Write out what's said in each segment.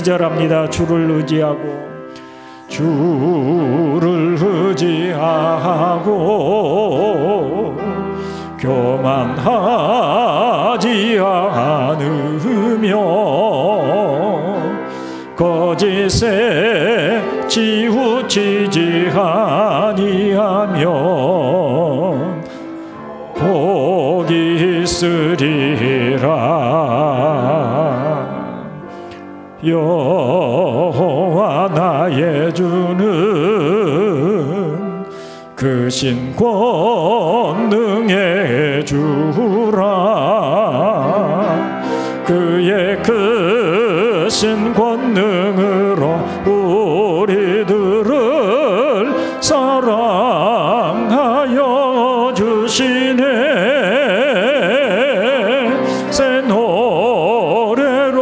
2절 주를 의지하고 주를 의지하고 교만하지 않으며 거짓에 치우치지 아니하면 복이 있으리라. 여호와 나의 주는 크신 권능의 주라. 그의 크신 권능으로 우리들을 사랑하여 주시네. 새 노래로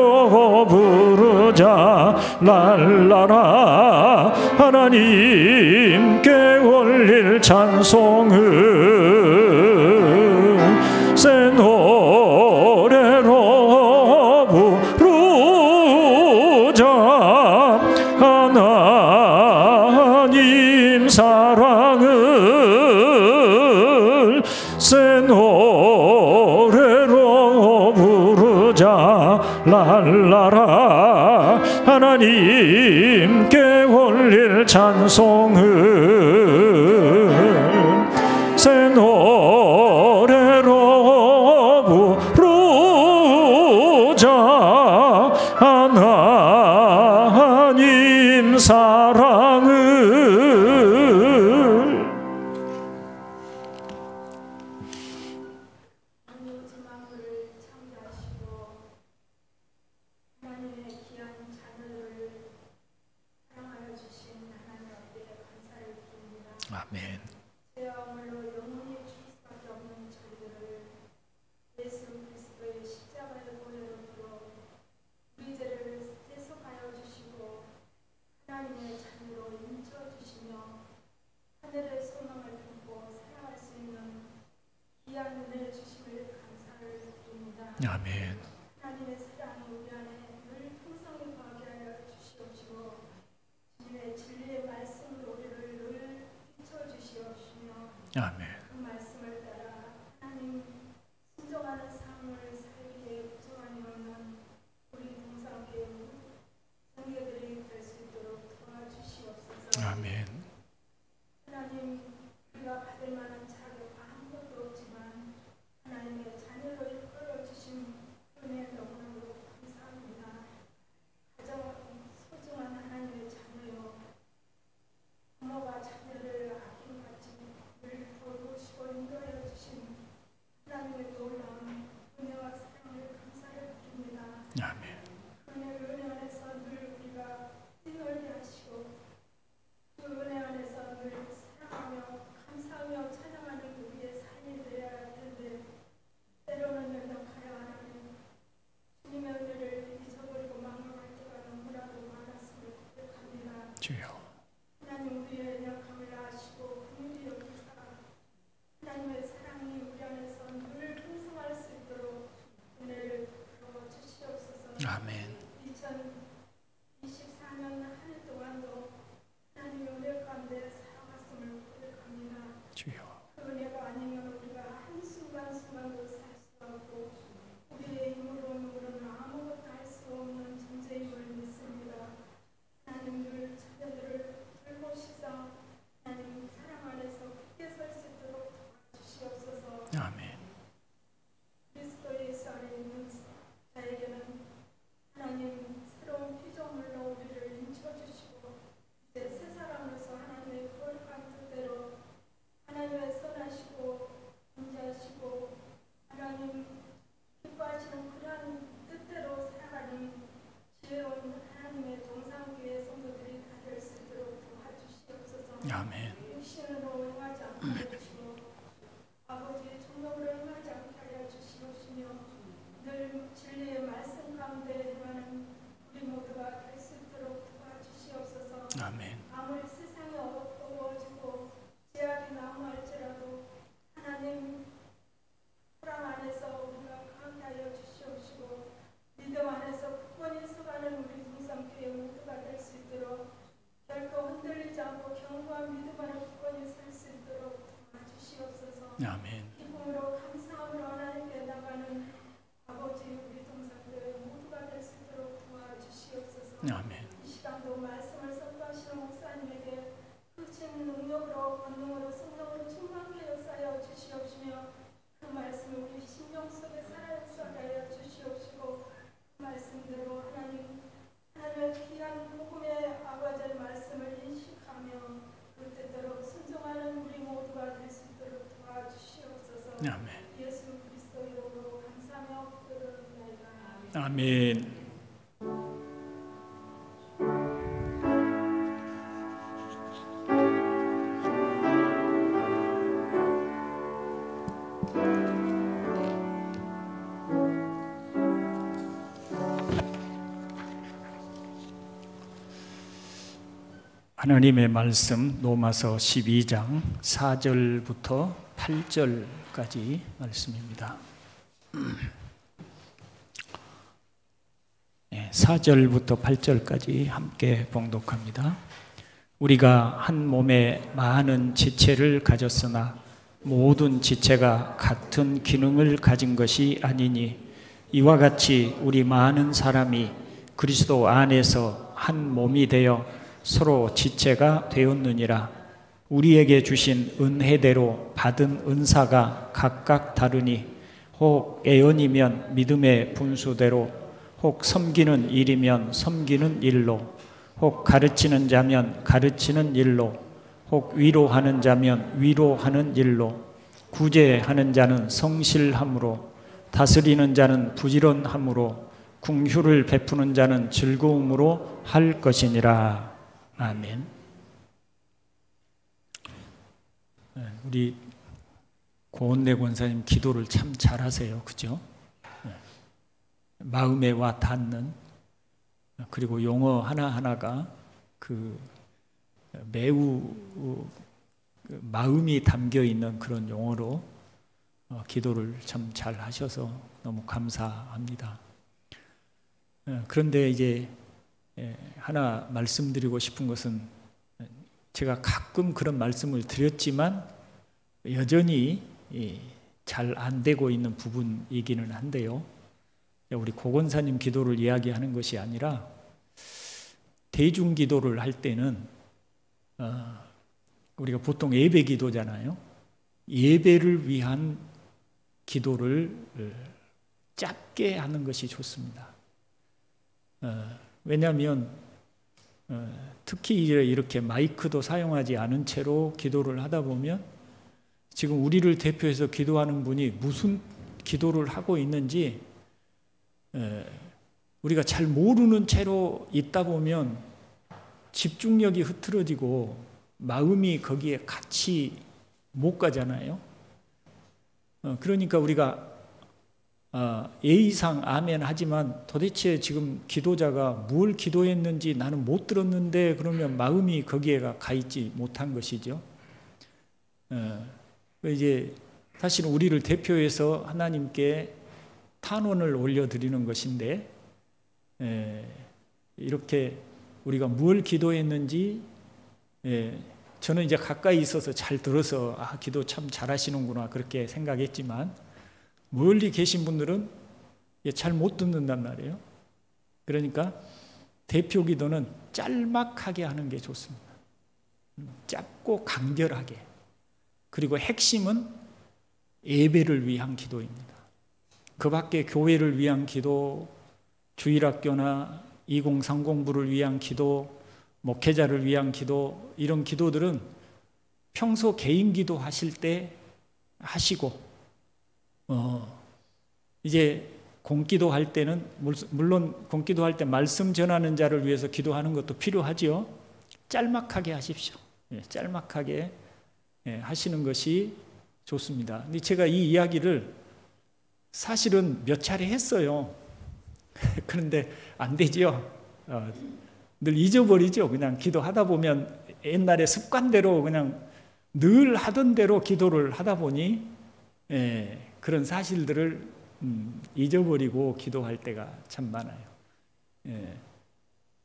부르자 날라라. 하나님께 올릴 찬송을 새 노래로 부르자. 하나님 사랑을 새 노래로 부르자 랄라라. 하나님께 올릴 찬송을 새 노래로 부르자. 하나님 사랑을. 아멘. 죄와물로 영원히 죽을 수밖에 없는 저희들을 예수 그리스도의 십자가의 보혈로 들어 우리 죄를 대속하여 주시고 하나님의 자녀로 인쳐 주시며 하늘의 소망을 품고 살아갈 수 있는 귀한 은혜 주심을 감사를 드립니다. 아멘. 하나님의 사랑이 우리 안에 늘 풍성히 거하게 하여 주시옵시고 주님의 진리의 말씀으로 우리를 늘 비춰주시옵시며 아멘. 그 말씀을 따라 하나님 순종하는 삶을 살기에 부족함이 없는 우리 동성교회 성교들이 될 수 있도록 도와주시옵소서. 아멘. 하나님 우리가 받을 만한 자격 아무것도 없지만 하나님의 자녀로 이끌어주신 은혜 너무너무 감사합니다. 가장 소중한 하나님의 자녀요 부모가 자녀를 아낌같이 늘 돌보시고 인도하여 주신 하나님의 놀라운 은혜와 사랑을 감사를 드립니다. 아멘. 은혜 안에서 늘 우리가 뛰놀게 하시고 그 은혜 안에서 늘 사랑하며 감사하며 찬양하는 우리의 삶이 되어야 할 텐데 때로는 연약하여 하나님 주님의 은혜를 잊어버리고 망각할 때가 너무나도 많았음을 고백합니다. 주여. 하나님 우리의 연약함을 아시고 긍휼히 여기사 하나님의 사랑이 우리 안에서 늘 풍성할 수 있도록 은혜를 부어 주시옵소서. 아멘. 2024년 한 해 동안도 하나님의 은혜 가운데 살아갔음을 고백합니다. 주여. 그 은혜가 아니면 우리가 한순간순간도 살 수 없고 우리의 힘으로는 아무것도 할 수 없는 존재임을 믿습니다. 하나님 늘 자녀들을 돌보시사 하나님 사랑 안에서 굳게 설 수 있도록 도와주시옵소서. 아멘. 그리스도 예수 안에 있는 자에게는 하나님 새로운 피조물로 우리를 인쳐주시고 이제 새 사람으로서 하나님의 거룩한 뜻대로 하나님의 선하시고 존재하시고 하나님 기뻐하시는 그러한 뜻대로 살아가는 지혜로운 하나님의 동상교회 성도들이 다 될 수 있도록 도와주시옵소서. 아멘. 육신으로 행하지 않게 해주시고 아버지의 종로를 아멘. 기쁨으로 감사함으로 하나님께 나가는 아버지 우리 동생들 모두가 될 수 있도록 도와주시옵소서. 아멘. 이 시간도 말씀을 선포하시는 목사님에게 크신 능력으로 권능으로 성령으로 충만케 역사하여 주시옵시며 그 말씀을 우리 심령 속에 살아 역사하게 하여 주시옵시고 그 말씀대로 하나님의 귀한 복음의 아버지의 말씀을 인식하며 그 뜻대로 순종하는 우리 모두가 될 수 있도록 도와주시옵소서. 아멘. 예수 그리스도 이름으로 감사하며 기도드립니다. 아멘. 하나님의 말씀 로마서 12장 4절부터 8절까지 말씀입니다. 4절부터 8절까지 함께 봉독합니다. 우리가 한 몸에 많은 지체를 가졌으나 모든 지체가 같은 기능을 가진 것이 아니니 이와 같이 우리 많은 사람이 그리스도 안에서 한 몸이 되어 서로 지체가 되었느니라. 우리에게 주신 은혜대로 받은 은사가 각각 다르니 혹 예언이면 믿음의 분수대로, 혹 섬기는 일이면 섬기는 일로, 혹 가르치는 자면 가르치는 일로, 혹 위로하는 자면 위로하는 일로, 구제하는 자는 성실함으로, 다스리는 자는 부지런함으로, 긍휼을 베푸는 자는 즐거움으로 할 것이니라. 아멘. 우리 고은래 권사님 기도를 참 잘하세요, 그죠? 마음에 와 닿는, 그리고 용어 하나하나가 그 매우 마음이 담겨 있는 그런 용어로 기도를 참 잘 하셔서 너무 감사합니다. 그런데 이제 하나 말씀드리고 싶은 것은, 제가 가끔 그런 말씀을 드렸지만 여전히 잘 안 되고 있는 부분이기는 한데요. 우리 고건사님 기도를 이야기하는 것이 아니라 대중 기도를 할 때는 우리가 보통 예배 기도잖아요. 예배를 위한 기도를 짧게 하는 것이 좋습니다. 왜냐하면 특히 이렇게 마이크도 사용하지 않은 채로 기도를 하다 보면 지금 우리를 대표해서 기도하는 분이 무슨 기도를 하고 있는지 우리가 잘 모르는 채로 있다 보면 집중력이 흐트러지고 마음이 거기에 같이 못 가잖아요. 그러니까 우리가 예의상 아멘 하지만 도대체 지금 기도자가 뭘 기도했는지 나는 못 들었는데 그러면 마음이 거기에 가 있지 못한 것이죠. 이제 사실 우리를 대표해서 하나님께 탄원을 올려드리는 것인데, 이렇게 우리가 뭘 기도했는지 저는 이제 가까이 있어서 잘 들어서 기도 참 잘하시는구나 그렇게 생각했지만, 멀리 계신 분들은 잘 못 듣는단 말이에요. 그러니까 대표 기도는 짤막하게 하는 게 좋습니다. 짧고 간결하게. 그리고 핵심은 예배를 위한 기도입니다. 그 밖에 교회를 위한 기도, 주일학교나 2030부를 위한 기도, 목회자를 위한 기도, 이런 기도들은 평소 개인 기도 하실 때 하시고, 이제 공기도 할 때는 물론 공기도 할 때 말씀 전하는 자를 위해서 기도하는 것도 필요하지요. 짤막하게 하십시오. 짤막하게 하시는 것이 좋습니다. 근데 제가 이 이야기를 사실은 몇 차례 했어요. 그런데 안 되지요. 늘 잊어버리죠. 그냥 기도하다 보면 옛날에 습관대로 그냥 늘 하던 대로 기도를 하다 보니 그런 사실들을 잊어버리고 기도할 때가 참 많아요.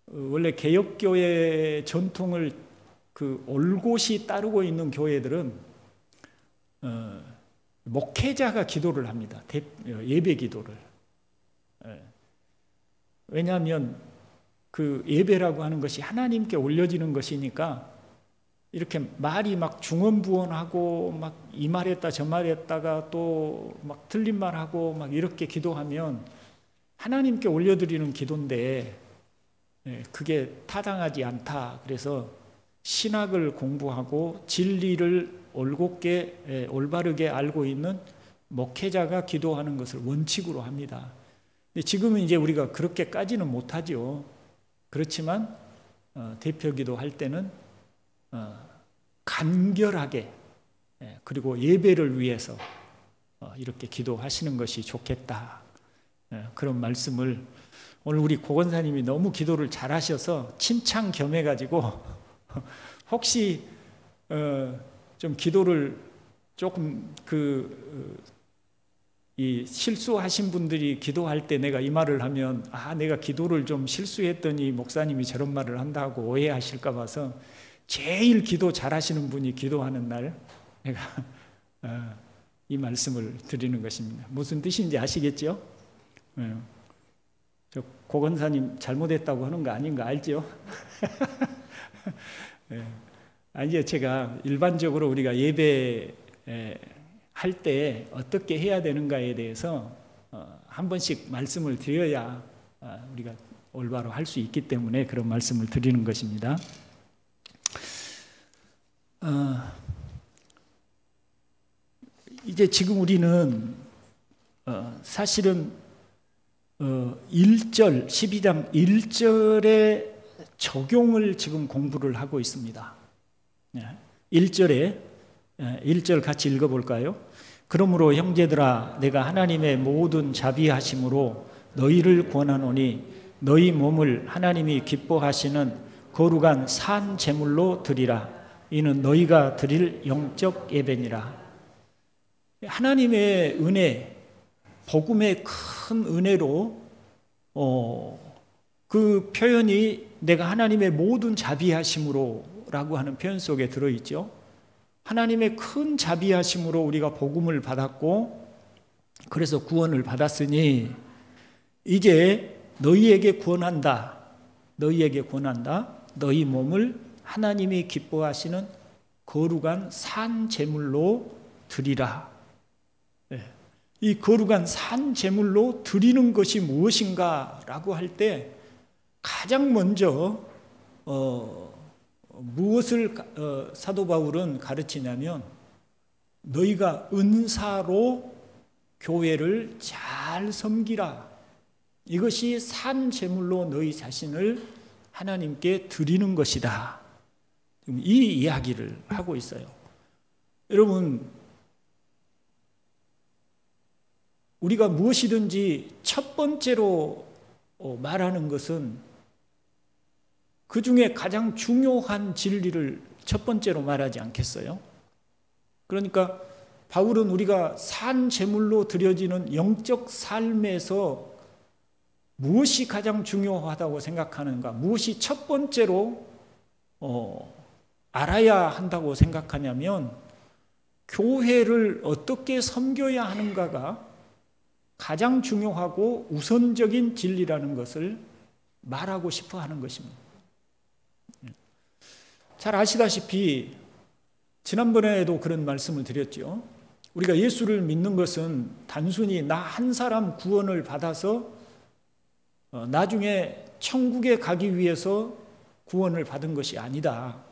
원래 개혁교회 전통을 올곧이 따르고 있는 교회들은 목회자가 기도를 합니다. 예배 기도를. 왜냐하면 그 예배라고 하는 것이 하나님께 올려지는 것이니까 이렇게 말이 막 중언부언하고 막 이 말했다 저 말했다가 또 막 틀린 말하고 막 이렇게 기도하면 하나님께 올려드리는 기도인데 그게 타당하지 않다. 그래서 신학을 공부하고 진리를 올곧게 올바르게 알고 있는 목회자가 기도하는 것을 원칙으로 합니다. 근데 지금은 이제 우리가 그렇게까지는 못하죠. 그렇지만 대표 기도할 때는 간결하게 그리고 예배를 위해서 이렇게 기도하시는 것이 좋겠다. 그런 말씀을 오늘 우리 고건사님이 너무 기도를 잘하셔서 칭찬 겸해가지고 혹시 좀 기도를 조금 이 실수하신 분들이 기도할 때 내가 이 말을 하면 내가 기도를 좀 실수했더니 목사님이 저런 말을 한다고 오해하실까 봐서 제일 기도 잘하시는 분이 기도하는 날 내가 이 말씀을 드리는 것입니다. 무슨 뜻인지 아시겠죠? 저 고건사님 잘못했다고 하는 거 아닌 거 알죠? 아니요, 제가 일반적으로 우리가 예배 할 때 어떻게 해야 되는가에 대해서 한 번씩 말씀을 드려야 우리가 올바로 할 수 있기 때문에 그런 말씀을 드리는 것입니다. 이제 지금 우리는 사실은 1절, 12장 1절의 적용을 지금 공부를 하고 있습니다. 1절에 1절 같이 읽어볼까요? 그러므로 형제들아 내가 하나님의 모든 자비하심으로 너희를 권하노니 너희 몸을 하나님이 기뻐하시는 거룩한 산 제물로 드리라. 이는 너희가 드릴 영적 예배니라. 하나님의 은혜, 복음의 큰 은혜로 그 표현이 내가 하나님의 모든 자비하심으로 라고 하는 표현 속에 들어있죠. 하나님의 큰 자비하심으로 우리가 복음을 받았고 그래서 구원을 받았으니 이제 너희에게 권한다. 너희 몸을 하나님이 기뻐하시는 거룩한 산 제물로 드리라. 이 거룩한 산 제물로 드리는 것이 무엇인가 라고 할 때 가장 먼저 무엇을 사도 바울은 가르치냐면 너희가 은사로 교회를 잘 섬기라. 이것이 산 제물로 너희 자신을 하나님께 드리는 것이다. 이 이야기를 하고 있어요. 여러분, 우리가 무엇이든지 첫 번째로 말하는 것은 그 중에 가장 중요한 진리를 첫 번째로 말하지 않겠어요? 그러니까 바울은 우리가 산 제물로 드려지는 영적 삶에서 무엇이 가장 중요하다고 생각하는가? 무엇이 첫 번째로 알아야 한다고 생각하냐면 교회를 어떻게 섬겨야 하는가가 가장 중요하고 우선적인 진리라는 것을 말하고 싶어 하는 것입니다. 잘 아시다시피 지난번에도 그런 말씀을 드렸죠. 우리가 예수를 믿는 것은 단순히 나 한 사람 구원을 받아서 나중에 천국에 가기 위해서 구원을 받은 것이 아니다.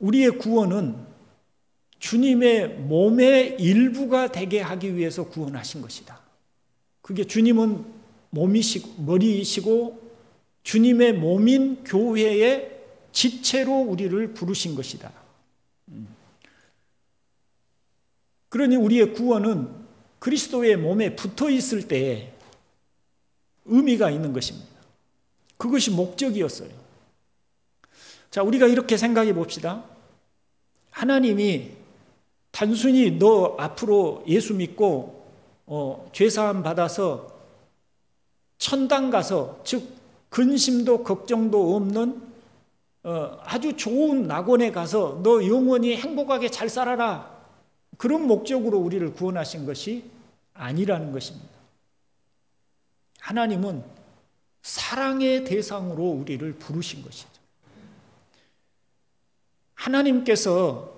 우리의 구원은 주님의 몸의 일부가 되게 하기 위해서 구원하신 것이다. 그게 주님은 머리이시고 주님의 몸인 교회의 지체로 우리를 부르신 것이다. 그러니 우리의 구원은 그리스도의 몸에 붙어 있을 때에 의미가 있는 것입니다. 그것이 목적이었어요. 자, 우리가 이렇게 생각해 봅시다. 하나님이 단순히 너 앞으로 예수 믿고 죄사함 받아서 천당 가서, 즉 근심도 걱정도 없는 아주 좋은 낙원에 가서 너 영원히 행복하게 잘 살아라, 그런 목적으로 우리를 구원하신 것이 아니라는 것입니다. 하나님은 사랑의 대상으로 우리를 부르신 것이죠. 하나님께서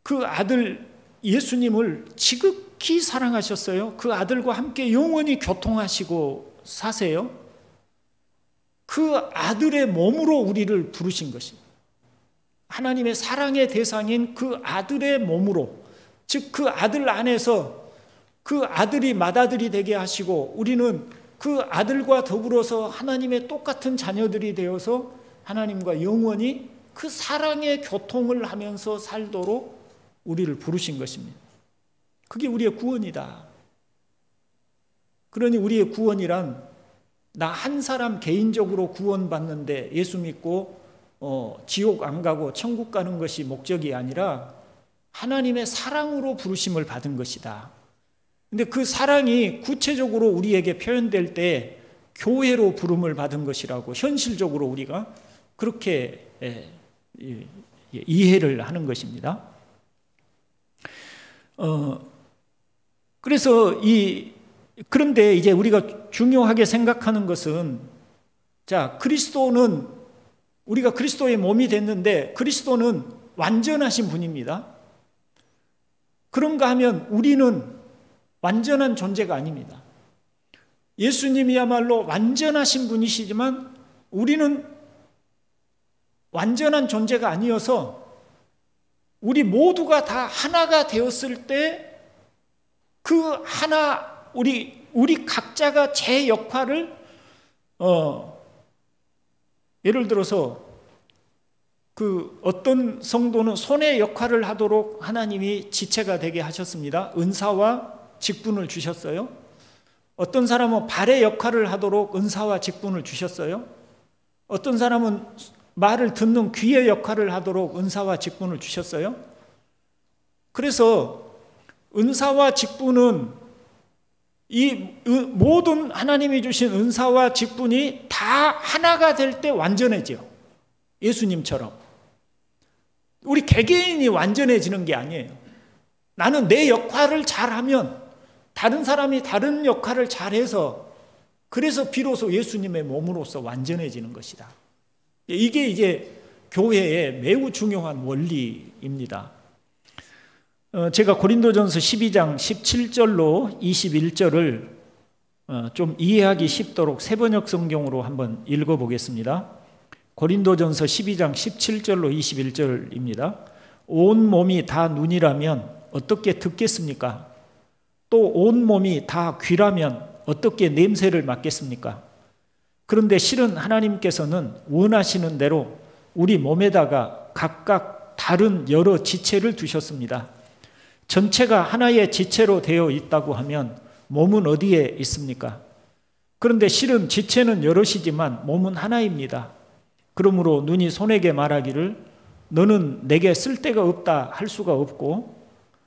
그 아들 예수님을 지극히 사랑하셨어요. 그 아들과 함께 영원히 교통하시고 사세요. 그 아들의 몸으로 우리를 부르신 것입니다. 하나님의 사랑의 대상인 그 아들의 몸으로, 즉 그 아들 안에서 그 아들이 맏아들이 되게 하시고 우리는 그 아들과 더불어서 하나님의 똑같은 자녀들이 되어서 하나님과 영원히 그 사랑의 교통을 하면서 살도록 우리를 부르신 것입니다. 그게 우리의 구원이다. 그러니 우리의 구원이란 나 한 사람 개인적으로 구원받는데 예수 믿고 지옥 안 가고 천국 가는 것이 목적이 아니라 하나님의 사랑으로 부르심을 받은 것이다. 근데 그 사랑이 구체적으로 우리에게 표현될 때 교회로 부름을 받은 것이라고 현실적으로 우리가 그렇게 이해를 하는 것입니다. 그래서 그런데 이제 우리가 중요하게 생각하는 것은, 자, 그리스도는, 우리가 그리스도의 몸이 됐는데 그리스도는 완전하신 분입니다. 그런가 하면 우리는 완전한 존재가 아닙니다. 예수님이야말로 완전하신 분이시지만 우리는 완전한 존재가 아니어서 우리 모두가 다 하나가 되었을 때 그 하나, 우리 각자가 제 역할을 예를 들어서 그 어떤 성도는 손의 역할을 하도록 하나님이 지체가 되게 하셨습니다. 은사와 직분을 주셨어요. 어떤 사람은 발의 역할을 하도록 은사와 직분을 주셨어요. 어떤 사람은 말을 듣는 귀의 역할을 하도록 은사와 직분을 주셨어요. 그래서 은사와 직분은 이 모든 하나님이 주신 은사와 직분이 다 하나가 될 때 완전해져요. 예수님처럼. 우리 개개인이 완전해지는 게 아니에요. 나는 내 역할을 잘하면 다른 사람이 다른 역할을 잘해서 그래서 비로소 예수님의 몸으로서 완전해지는 것이다. 이게 이제 교회의 매우 중요한 원리입니다. 제가 고린도전서 12장 17절로 21절을 좀 이해하기 쉽도록 새번역 성경으로 한번 읽어보겠습니다. 고린도전서 12장 17절로 21절입니다. 온 몸이 다 눈이라면 어떻게 듣겠습니까? 또 온 몸이 다 귀라면 어떻게 냄새를 맡겠습니까? 그런데 실은 하나님께서는 원하시는 대로 우리 몸에다가 각각 다른 여러 지체를 두셨습니다. 전체가 하나의 지체로 되어 있다고 하면 몸은 어디에 있습니까? 그런데 실은 지체는 여럿이지만 몸은 하나입니다. 그러므로 눈이 손에게 말하기를 너는 내게 쓸데가 없다 할 수가 없고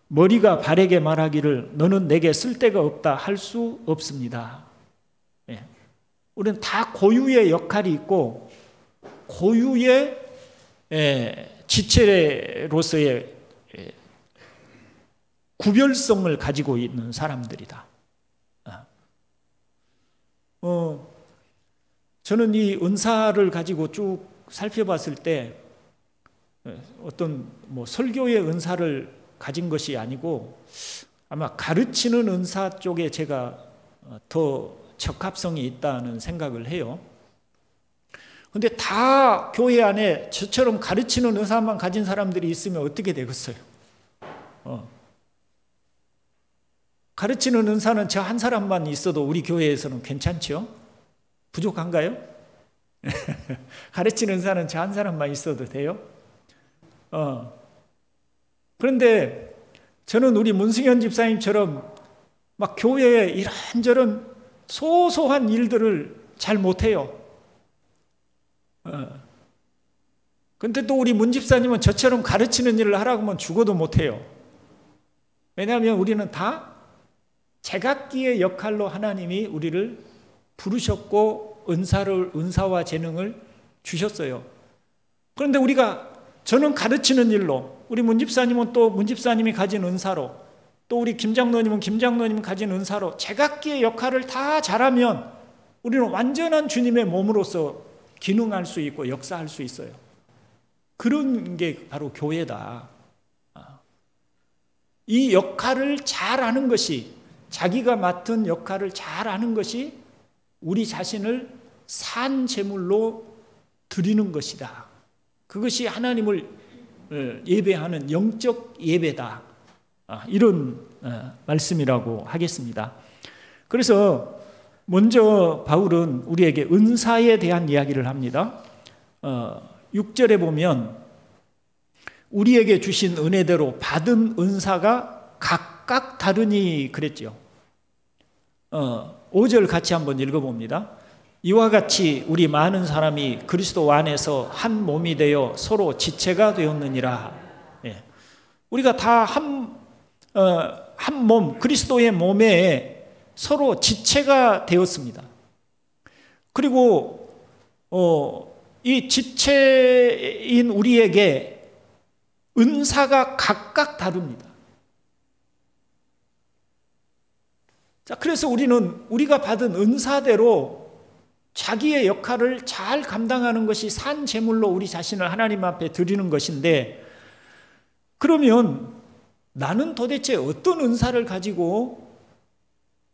머리가 발에게 말하기를 너는 내게 쓸데가 없다 할 수 없습니다. 예. 우리는 다 고유의 역할이 있고 고유의 지체로서의 구별성을 가지고 있는 사람들이다. 저는 이 은사를 가지고 쭉 살펴봤을 때 어떤 설교의 은사를 가진 것이 아니고 아마 가르치는 은사 쪽에 제가 더 적합성이 있다는 생각을 해요. 그런데 다 교회 안에 저처럼 가르치는 은사만 가진 사람들이 있으면 어떻게 되겠어요? 가르치는 은사는 저 한 사람만 있어도 우리 교회에서는 괜찮죠? 부족한가요? 가르치는 은사는 저 한 사람만 있어도 돼요? 그런데 저는 우리 문승현 집사님처럼 막 교회에 이런저런 소소한 일들을 잘 못해요. 근데 또 우리 문 집사님은 저처럼 가르치는 일을 하라고 하면 죽어도 못해요. 왜냐하면 우리는 다 제각기의 역할로 하나님이 우리를 부르셨고 은사와 재능을 주셨어요. 그런데 저는 가르치는 일로, 우리 문집사님은 또 문집사님이 가진 은사로, 또 우리 김장로님은 김장로님 가진 은사로 제각기의 역할을 다 잘하면 우리는 완전한 주님의 몸으로서 기능할 수 있고 역사할 수 있어요. 그런 게 바로 교회다. 이 역할을 잘하는 것이, 자기가 맡은 역할을 잘하는 것이 우리 자신을 산 제물로 드리는 것이다. 그것이 하나님을 예배하는 영적 예배다. 이런 말씀이라고 하겠습니다. 그래서 먼저 바울은 우리에게 은사에 대한 이야기를 합니다. 6절에 보면 우리에게 주신 은혜대로 받은 은사가 각각 다르니 그랬죠. 5절 같이 한번 읽어봅니다. 이와 같이 우리 많은 사람이 그리스도 안에서 한 몸이 되어 서로 지체가 되었느니라. 우리가 다 한 몸, 그리스도의 몸에 서로 지체가 되었습니다. 그리고 이 지체인 우리에게 은사가 각각 다릅니다. 자, 그래서 우리가 받은 은사대로 자기의 역할을 잘 감당하는 것이 산 제물로 우리 자신을 하나님 앞에 드리는 것인데, 그러면 나는 도대체 어떤 은사를 가지고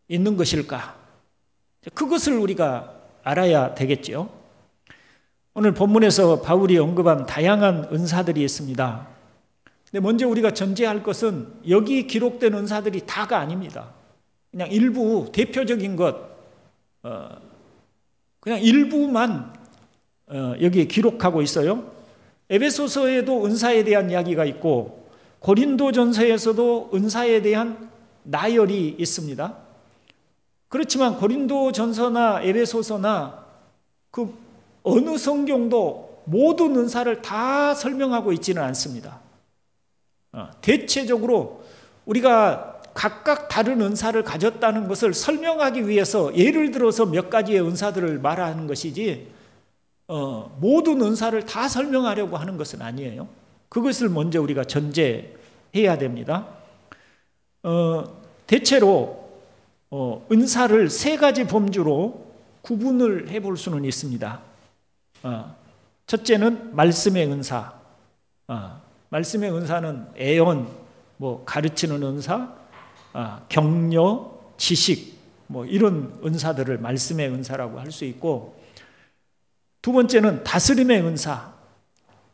있는 것일까? 그것을 우리가 알아야 되겠죠. 오늘 본문에서 바울이 언급한 다양한 은사들이 있습니다. 근데 먼저 우리가 전제할 것은 여기 기록된 은사들이 다가 아닙니다. 그냥 일부 대표적인 것, 그냥 일부만 여기 기록하고 있어요. 에베소서에도 은사에 대한 이야기가 있고 고린도전서에서도 은사에 대한 나열이 있습니다. 그렇지만 고린도전서나 에베소서나 그 어느 성경도 모든 은사를 다 설명하고 있지는 않습니다. 대체적으로 우리가 각각 다른 은사를 가졌다는 것을 설명하기 위해서 예를 들어서 몇 가지의 은사들을 말하는 것이지 모든 은사를 다 설명하려고 하는 것은 아니에요. 그것을 먼저 우리가 전제해야 됩니다. 대체로 은사를 세 가지 범주로 구분을 해볼 수는 있습니다. 첫째는 말씀의 은사. 말씀의 은사는 애언, 가르치는 은사, 격려, 지식, 이런 은사들을 말씀의 은사라고 할 수 있고, 두 번째는 다스림의 은사,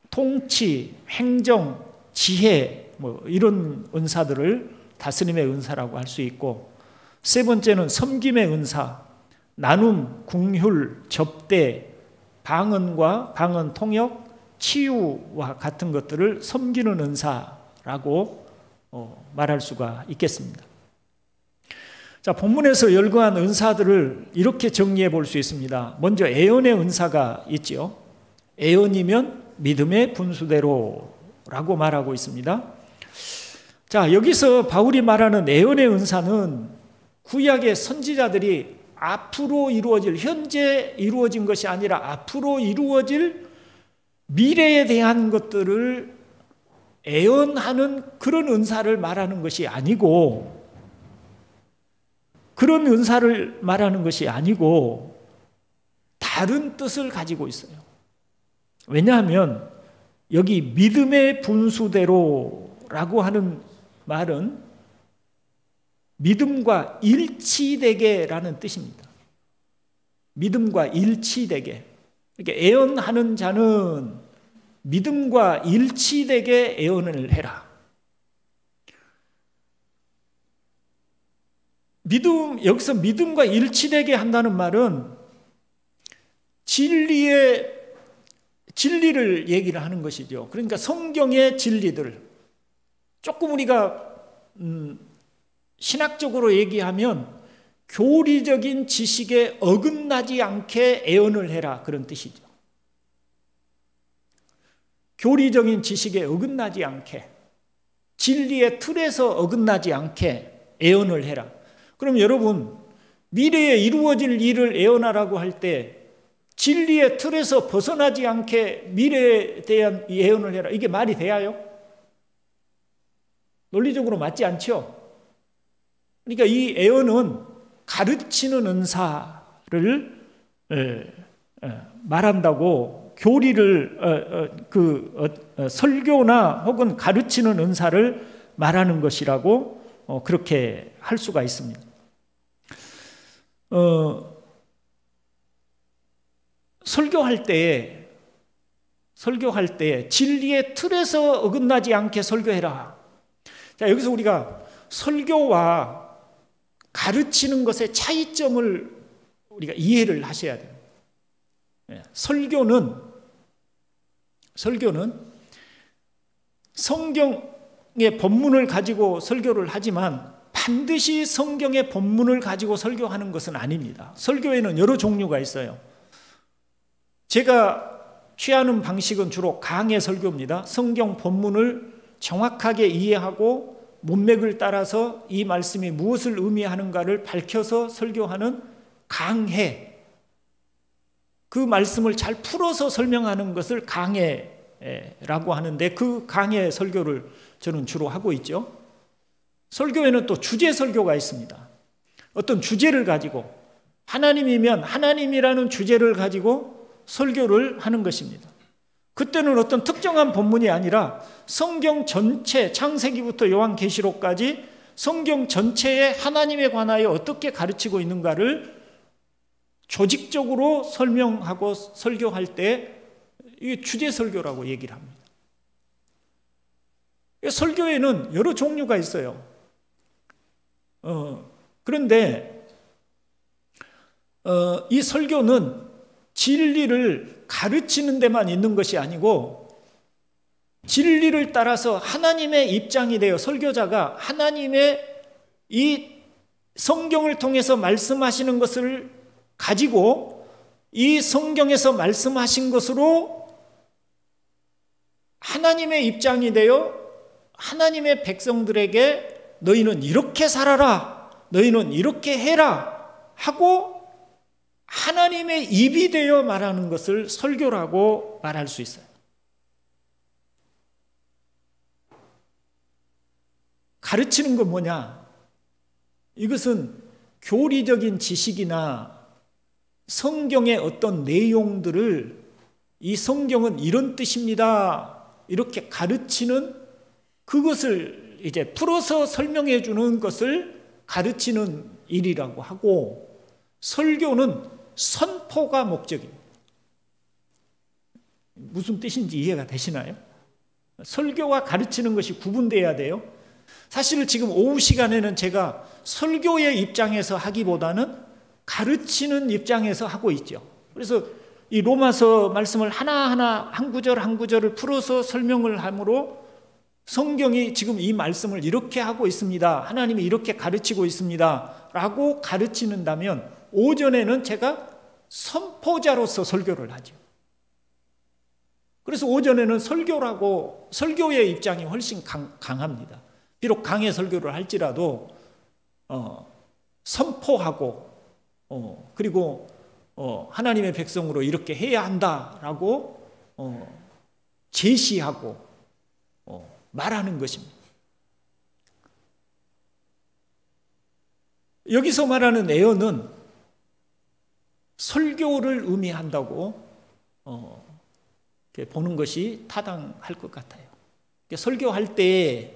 통치, 행정, 지혜, 이런 은사들을 다스림의 은사라고 할 수 있고, 세 번째는 섬김의 은사, 나눔, 궁휼, 접대, 방언과 방언 통역, 치유와 같은 것들을 섬기는 은사라고 말할 수가 있겠습니다. 자, 본문에서 열거한 은사들을 이렇게 정리해 볼 수 있습니다. 먼저 애언의 은사가 있지요. 애언이면 믿음의 분수대로라고 말하고 있습니다. 자, 여기서 바울이 말하는 애언의 은사는 구약의 선지자들이 앞으로 이루어질, 현재 이루어진 것이 아니라 앞으로 이루어질 미래에 대한 것들을 애언하는 그런 은사를 말하는 것이 아니고, 그런 은사를 말하는 것이 아니고 다른 뜻을 가지고 있어요. 왜냐하면 여기 믿음의 분수대로라고 하는 말은 믿음과 일치되게라는 뜻입니다. 믿음과 일치되게. 그러니까 애언하는 자는 믿음과 일치되게 애언을 해라. 여기서 믿음과 일치되게 한다는 말은 진리를 얘기를 하는 것이죠. 그러니까 성경의 진리들, 조금 우리가 신학적으로 얘기하면 교리적인 지식에 어긋나지 않게 애언을 해라, 그런 뜻이죠. 교리적인 지식에 어긋나지 않게, 진리의 틀에서 어긋나지 않게 애언을 해라. 그럼 여러분, 미래에 이루어질 일을 애언하라고 할 때 진리의 틀에서 벗어나지 않게 미래에 대한 예언을 해라. 이게 말이 돼야요? 논리적으로 맞지 않죠? 그러니까 이 예언은 가르치는 은사를 말한다고, 교리를 설교나 혹은 가르치는 은사를 말하는 것이라고 그렇게 할 수가 있습니다. 설교할 때 진리의 틀에서 어긋나지 않게 설교해라. 자, 여기서 우리가 설교와 가르치는 것의 차이점을 우리가 이해를 하셔야 돼요. 설교는 성경의 본문을 가지고 설교를 하지만 반드시 성경의 본문을 가지고 설교하는 것은 아닙니다. 설교에는 여러 종류가 있어요. 제가 취하는 방식은 주로 강해 설교입니다. 성경 본문을 정확하게 이해하고 문맥을 따라서 이 말씀이 무엇을 의미하는가를 밝혀서 설교하는 강해, 그 말씀을 잘 풀어서 설명하는 것을 강해라고 하는데, 그 강해 설교를 저는 주로 하고 있죠. 설교에는 또 주제 설교가 있습니다. 어떤 주제를 가지고, 하나님이면 하나님이라는 주제를 가지고 설교를 하는 것입니다. 그때는 어떤 특정한 본문이 아니라 성경 전체, 창세기부터 요한계시록까지 성경 전체에 하나님에 관하여 어떻게 가르치고 있는가를 조직적으로 설명하고 설교할 때 이게 주제 설교라고 얘기를 합니다. 설교에는 여러 종류가 있어요. 그런데 이 설교는 진리를 가르치는 데만 있는 것이 아니고, 진리를 따라서 하나님의 입장이 되어 설교자가 하나님의 이 성경을 통해서 말씀하시는 것을 가지고 이 성경에서 말씀하신 것으로 하나님의 입장이 되어 하나님의 백성들에게 너희는 이렇게 살아라, 너희는 이렇게 해라 하고 하나님의 입이 되어 말하는 것을 설교라고 말할 수 있어요. 가르치는 건 뭐냐? 이것은 교리적인 지식이나 성경의 어떤 내용들을 이 성경은 이런 뜻입니다, 이렇게 가르치는, 그것을 이제 풀어서 설명해 주는 것을 가르치는 일이라고 하고, 설교는 선포가 목적입니다. 무슨 뜻인지 이해가 되시나요? 설교와 가르치는 것이 구분돼야 돼요. 사실 지금 오후 시간에는 제가 설교의 입장에서 하기보다는 가르치는 입장에서 하고 있죠. 그래서 이 로마서 말씀을 하나하나 한 구절 한 구절을 풀어서 설명을 함으로 성경이 지금 이 말씀을 이렇게 하고 있습니다, 하나님이 이렇게 가르치고 있습니다 라고 가르치는다면, 오전에는 제가 선포자로서 설교를 하죠. 그래서 오전에는 설교의 입장이 훨씬 강합니다. 비록 강의 설교를 할지라도 선포하고 그리고 하나님의 백성으로 이렇게 해야 한다라고 제시하고 말하는 것입니다. 여기서 말하는 예언은 설교를 의미한다고 보는 것이 타당할 것 같아요. 설교할 때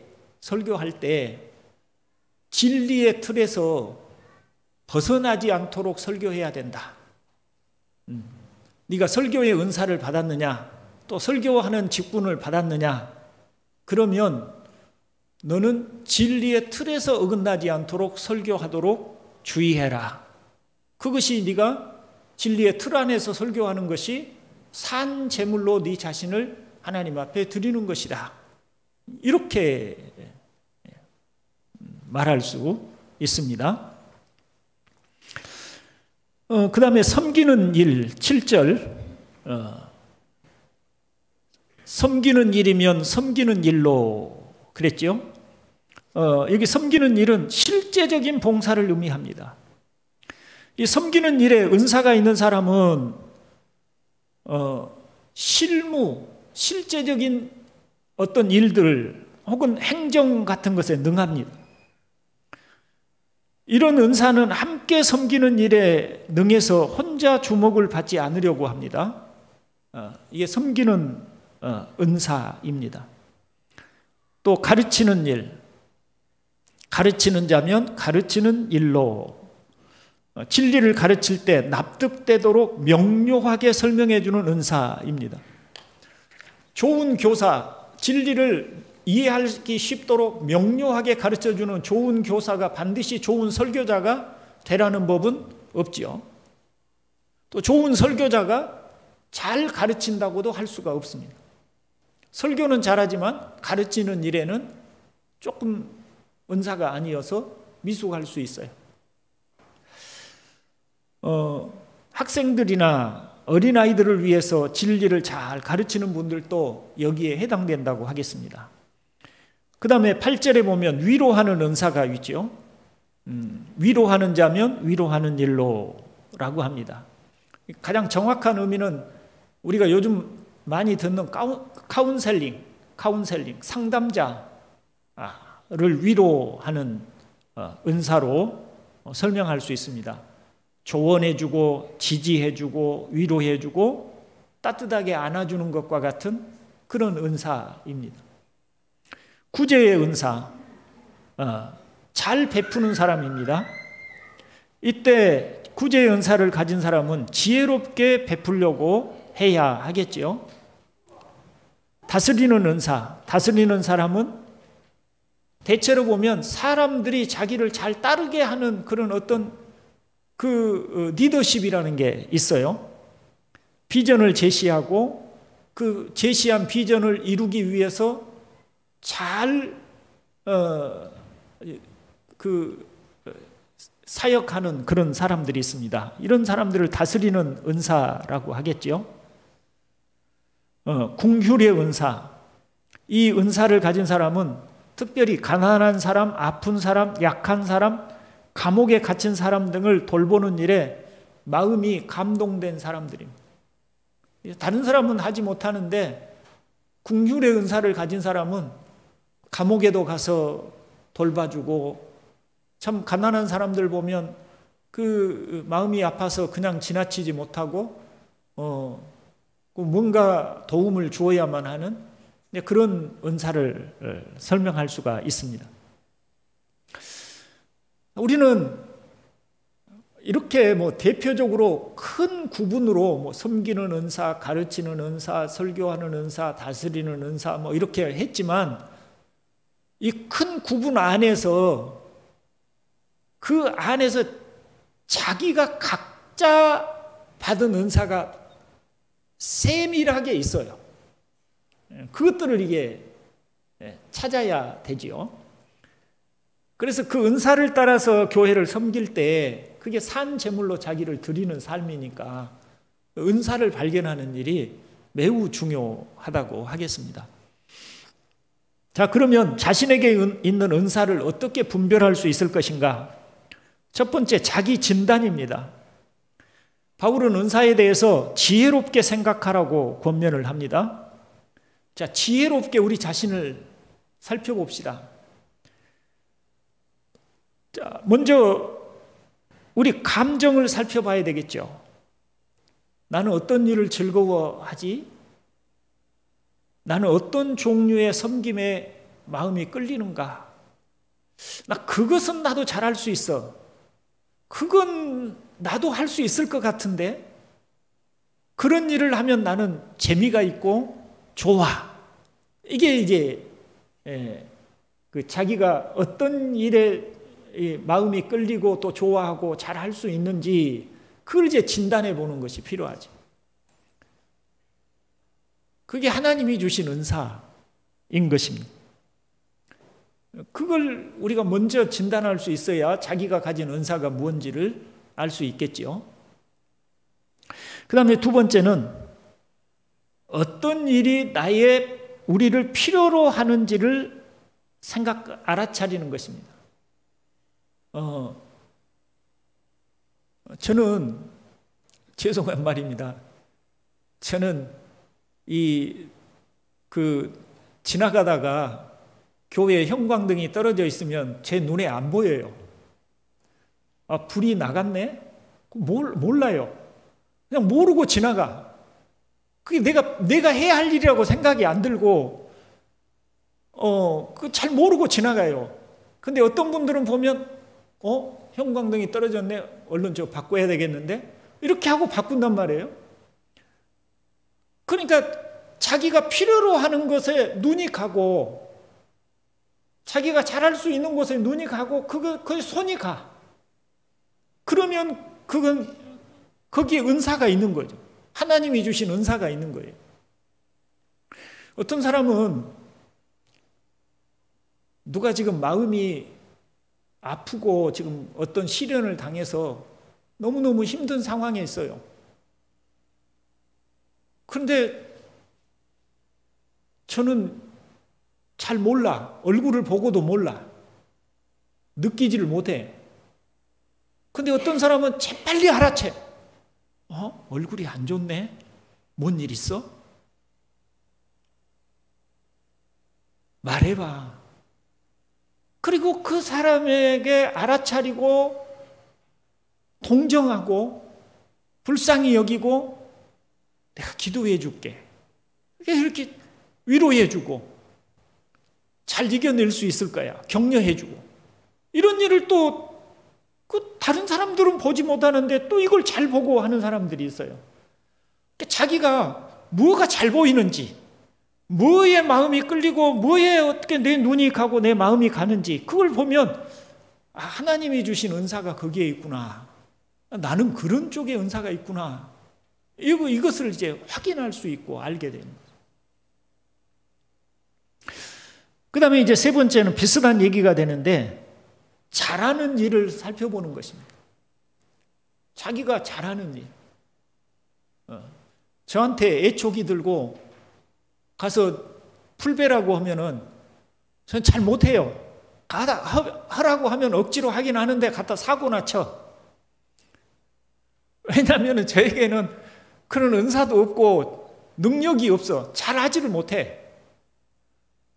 진리의 틀에서 벗어나지 않도록 설교해야 된다. 네가 설교의 은사를 받았느냐, 또 설교하는 직분을 받았느냐, 그러면 너는 진리의 틀에서 어긋나지 않도록 설교하도록 주의해라. 그것이 네가 진리의 틀 안에서 설교하는 것이 산 제물로 네 자신을 하나님 앞에 드리는 것이다. 이렇게 말할 수 있습니다. 그 다음에 섬기는 일 7절, 섬기는 일이면 섬기는 일로 그랬죠. 여기 섬기는 일은 실제적인 봉사를 의미합니다. 이 섬기는 일에 은사가 있는 사람은 실무, 실제적인 어떤 일들 혹은 행정 같은 것에 능합니다. 이런 은사는 함께 섬기는 일에 능해서 혼자 주목을 받지 않으려고 합니다. 이게 섬기는 은사입니다. 또 가르치는 일, 가르치는 자면 가르치는 일로 진리를 가르칠 때 납득되도록 명료하게 설명해 주는 은사입니다. 좋은 교사, 진리를 이해하기 쉽도록 명료하게 가르쳐주는 좋은 교사가 반드시 좋은 설교자가 되라는 법은 없지요. 또 좋은 설교자가 잘 가르친다고도 할 수가 없습니다. 설교는 잘하지만 가르치는 일에는 조금 은사가 아니어서 미숙할 수 있어요. 학생들이나 어린아이들을 위해서 진리를 잘 가르치는 분들도 여기에 해당된다고 하겠습니다. 그 다음에 8절에 보면 위로하는 은사가 있죠. 위로하는 자면 위로하는 일로 라고 합니다. 가장 정확한 의미는 우리가 요즘 많이 듣는 카운셀링, 상담자를 위로하는 은사로 설명할 수 있습니다. 조언해주고 지지해주고 위로해주고 따뜻하게 안아주는 것과 같은 그런 은사입니다. 구제의 은사, 잘 베푸는 사람입니다. 이때 구제의 은사를 가진 사람은 지혜롭게 베풀려고 해야 하겠지요. 다스리는 은사, 다스리는 사람은 대체로 보면 사람들이 자기를 잘 따르게 하는 그런 어떤 그 리더십이라는 게 있어요. 비전을 제시하고 그 제시한 비전을 이루기 위해서 잘 사역하는 그런 사람들이 있습니다. 이런 사람들을 다스리는 은사라고 하겠지요. 궁휼의 은사, 이 은사를 가진 사람은 특별히 가난한 사람, 아픈 사람, 약한 사람, 감옥에 갇힌 사람 등을 돌보는 일에 마음이 감동된 사람들입니다. 다른 사람은 하지 못하는데 궁휼의 은사를 가진 사람은 감옥에도 가서 돌봐주고, 참 가난한 사람들 보면 그 마음이 아파서 그냥 지나치지 못하고 뭔가 도움을 주어야만 하는 그런 은사를 설명할 수가 있습니다. 우리는 이렇게 대표적으로 큰 구분으로 섬기는 은사, 가르치는 은사, 설교하는 은사, 다스리는 은사 이렇게 했지만 이 큰 구분 안에서 그 안에서 자기가 각자 받은 은사가 세밀하게 있어요. 그것들을 이게 찾아야 되지요. 그래서 그 은사를 따라서 교회를 섬길 때 그게 산 제물로 자기를 드리는 삶이니까 은사를 발견하는 일이 매우 중요하다고 하겠습니다. 자, 그러면 자신에게 있는 은사를 어떻게 분별할 수 있을 것인가? 첫 번째, 자기 진단입니다. 바울은 은사에 대해서 지혜롭게 생각하라고 권면을 합니다. 자, 지혜롭게 우리 자신을 살펴봅시다. 자, 먼저 우리 감정을 살펴봐야 되겠죠. 나는 어떤 일을 즐거워하지? 나는 어떤 종류의 섬김에 마음이 끌리는가? 그것은 나도 잘할 수 있어. 그건 나도 할 수 있을 것 같은데? 그런 일을 하면 나는 재미가 있고 좋아. 이게 이제 자기가 어떤 일에 마음이 끌리고 또 좋아하고 잘할 수 있는지 그걸 이제 진단해 보는 것이 필요하죠. 그게 하나님이 주신 은사인 것입니다. 그걸 우리가 먼저 진단할 수 있어야 자기가 가진 은사가 무엇인지를 알 수 있겠죠. 그 다음에 두 번째는 어떤 일이 우리를 필요로 하는지를 알아차리는 것입니다. 저는 죄송한 말입니다. 저는 지나가다가 교회에 형광등이 떨어져 있으면 제 눈에 안 보여요. 아, 불이 나갔네? 몰라요. 그냥 모르고 지나가. 그게 내가 해야 할 일이라고 생각이 안 들고, 잘 모르고 지나가요. 근데 어떤 분들은 보면, 형광등이 떨어졌네? 얼른 저 바꿔야 되겠는데? 이렇게 하고 바꾼단 말이에요. 그러니까 자기가 필요로 하는 것에 눈이 가고, 자기가 잘할 수 있는 곳에 눈이 가고, 그게 손이 가. 그러면 거기에 은사가 있는 거죠. 하나님이 주신 은사가 있는 거예요. 어떤 사람은 누가 지금 마음이 아프고 지금 어떤 시련을 당해서 너무너무 힘든 상황에 있어요. 그런데 저는 잘 몰라. 얼굴을 보고도 몰라. 느끼지를 못해. 근데 어떤 사람은 재빨리 알아채. 얼굴이 안 좋네? 뭔 일 있어? 말해봐. 그리고 그 사람에게 알아차리고 동정하고 불쌍히 여기고 내가 기도해 줄게. 이렇게 위로해 주고 잘 이겨낼 수 있을 거야. 격려해 주고. 이런 일을 또 다른 사람들은 보지 못하는데 또 이걸 잘 보고 하는 사람들이 있어요. 자기가 뭐가 잘 보이는지, 뭐에 마음이 끌리고 뭐에 어떻게 내 눈이 가고 내 마음이 가는지 그걸 보면 하나님이 주신 은사가 거기에 있구나. 나는 그런 쪽에 은사가 있구나. 이것을 이제 확인할 수 있고 알게 됩니다. 그 다음에 이제 세 번째는 비슷한 얘기가 되는데 잘하는 일을 살펴보는 것입니다. 자기가 잘하는 일. 저한테 애초기 들고 가서 풀베라고 하면은 저는 잘 못해요. 하라고 하면 억지로 하긴 하는데 갖다 사고나 쳐. 왜냐하면 저에게는 그런 은사도 없고 능력이 없어. 잘 하지를 못해.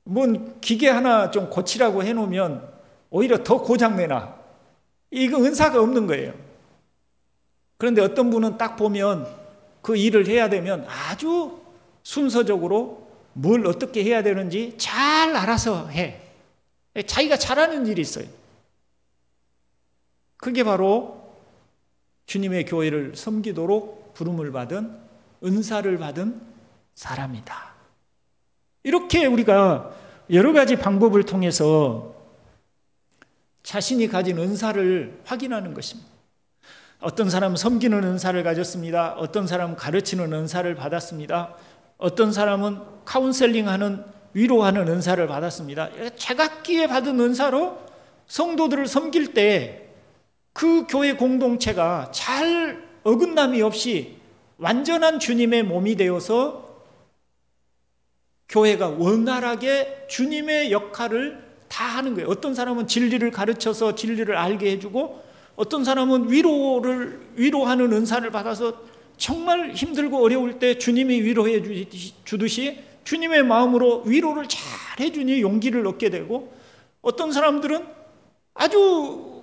뭔 기계 하나 좀 고치라고 해놓으면 오히려 더 고장내나. 이거 은사가 없는 거예요. 그런데 어떤 분은 딱 보면 그 일을 해야 되면 아주 순서적으로 뭘 어떻게 해야 되는지 잘 알아서 해. 자기가 잘하는 일이 있어요. 그게 바로 주님의 교회를 섬기도록 부름을 받은 은사를 받은 사람이다. 이렇게 우리가 여러 가지 방법을 통해서 자신이 가진 은사를 확인하는 것입니다. 어떤 사람은 섬기는 은사를 가졌습니다. 어떤 사람은 가르치는 은사를 받았습니다. 어떤 사람은 카운셀링하는 위로하는 은사를 받았습니다. 제각기에 받은 은사로 성도들을 섬길 때 그 교회 공동체가 잘 어긋남이 없이 완전한 주님의 몸이 되어서 교회가 원활하게 주님의 역할을 다 하는 거예요. 어떤 사람은 진리를 가르쳐서 진리를 알게 해주고 어떤 사람은 위로하는 은사를 받아서 정말 힘들고 어려울 때 주님이 위로해 주듯이 주님의 마음으로 위로를 잘 해주니 용기를 얻게 되고 어떤 사람들은 아주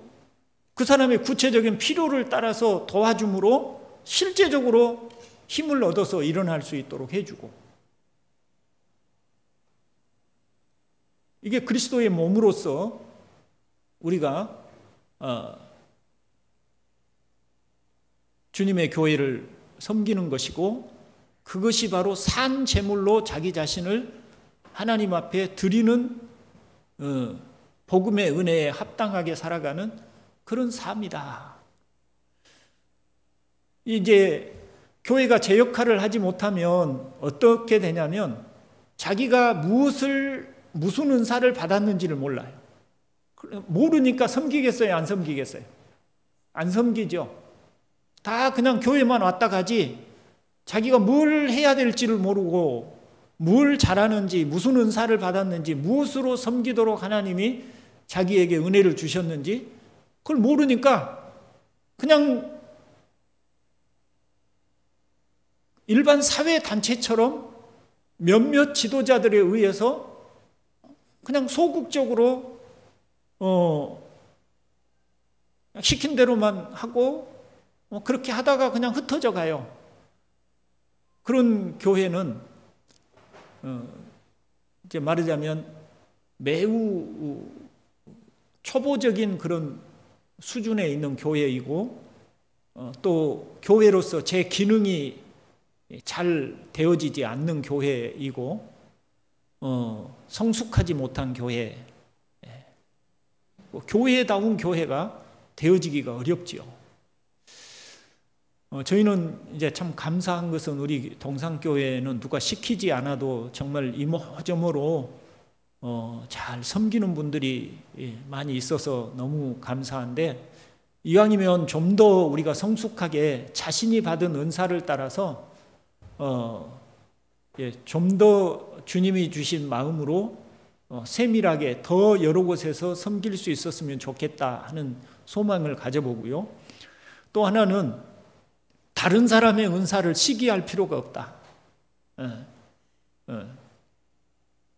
그 사람의 구체적인 필요를 따라서 도와줌으로 실제적으로 힘을 얻어서 일어날 수 있도록 해주고 이게 그리스도의 몸으로서 우리가 주님의 교회를 섬기는 것이고 그것이 바로 산 제물로 자기 자신을 하나님 앞에 드리는 복음의 은혜에 합당하게 살아가는 그런 삶이다. 이제 교회가 제 역할을 하지 못하면 어떻게 되냐면 자기가 무슨 은사를 받았는지를 몰라요. 모르니까 섬기겠어요? 안 섬기겠어요? 안 섬기죠. 다 그냥 교회만 왔다 가지 자기가 뭘 해야 될지를 모르고 뭘 잘하는지 무슨 은사를 받았는지 무엇으로 섬기도록 하나님이 자기에게 은혜를 주셨는지 그걸 모르니까 그냥 일반 사회 단체처럼 몇몇 지도자들에 의해서 그냥 소극적으로 시킨 대로만 하고 그렇게 하다가 그냥 흩어져 가요. 그런 교회는 이제 말하자면 매우 초보적인 그런 수준에 있는 교회이고 또 교회로서 제 기능이 잘 되어지지 않는 교회이고 성숙하지 못한 교회, 교회다운 교회가 되어지기가 어렵지요. 저희는 이제 참 감사한 것은 우리 동산교회는 누가 시키지 않아도 정말 이모저모로 잘 섬기는 분들이 많이 있어서 너무 감사한데, 이왕이면 좀 더 우리가 성숙하게 자신이 받은 은사를 따라서 좀 더 주님이 주신 마음으로 세밀하게 더 여러 곳에서 섬길 수 있었으면 좋겠다 하는 소망을 가져보고요. 또 하나는 다른 사람의 은사를 시기할 필요가 없다.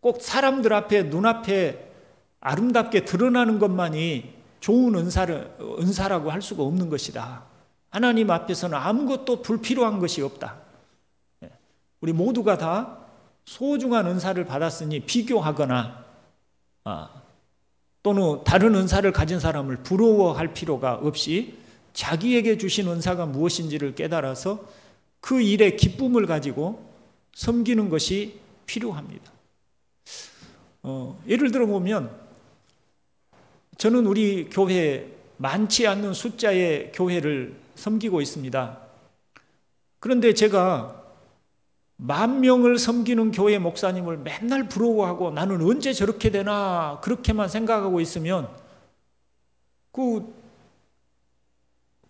꼭 사람들 앞에 눈앞에 아름답게 드러나는 것만이 좋은 은사라고 할 수가 없는 것이다. 하나님 앞에서는 아무것도 불필요한 것이 없다. 우리 모두가 다 소중한 은사를 받았으니 비교하거나 또는 다른 은사를 가진 사람을 부러워할 필요가 없이 자기에게 주신 은사가 무엇인지를 깨달아서 그 일에 기쁨을 가지고 섬기는 것이 필요합니다. 예를 들어 보면 저는 우리 교회 많지 않는 숫자의 교회를 섬기고 있습니다. 그런데 제가 10,000명을 섬기는 교회 목사님을 맨날 부러워하고 나는 언제 저렇게 되나 그렇게만 생각하고 있으면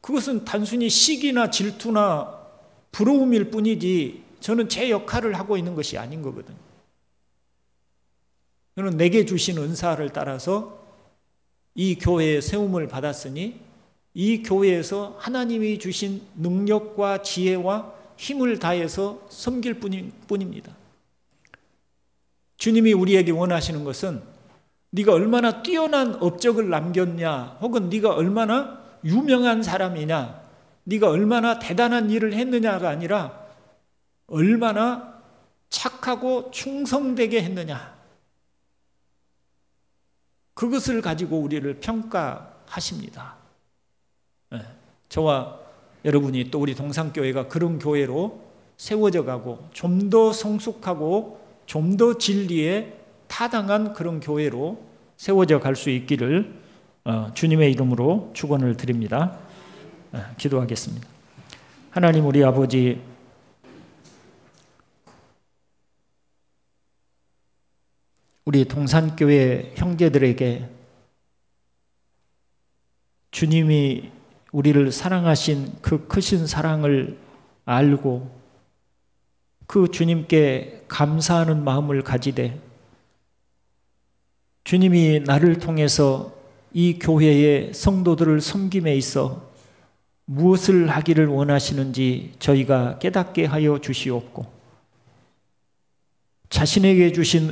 그것은 단순히 시기나 질투나 부러움일 뿐이지 저는 제 역할을 하고 있는 것이 아닌 거거든요. 저는 내게 주신 은사를 따라서 이 교회에 세움을 받았으니 이 교회에서 하나님이 주신 능력과 지혜와 힘을 다해서 섬길 뿐입니다. 주님이 우리에게 원하시는 것은 네가 얼마나 뛰어난 업적을 남겼냐, 혹은 네가 얼마나 유명한 사람이냐, 네가 얼마나 대단한 일을 했느냐가 아니라 얼마나 착하고 충성되게 했느냐, 그것을 가지고 우리를 평가하십니다. 저와 여러분이 또 우리 동산교회가 그런 교회로 세워져 가고 좀 더 성숙하고 좀 더 진리에 타당한 그런 교회로 세워져 갈 수 있기를 주님의 이름으로 축원을 드립니다. 기도하겠습니다. 하나님 우리 아버지, 우리 동산교회 형제들에게 주님이 우리를 사랑하신 그 크신 사랑을 알고 그 주님께 감사하는 마음을 가지되 주님이 나를 통해서 이 교회의 성도들을 섬김에 있어 무엇을 하기를 원하시는지 저희가 깨닫게 하여 주시옵고 자신에게 주신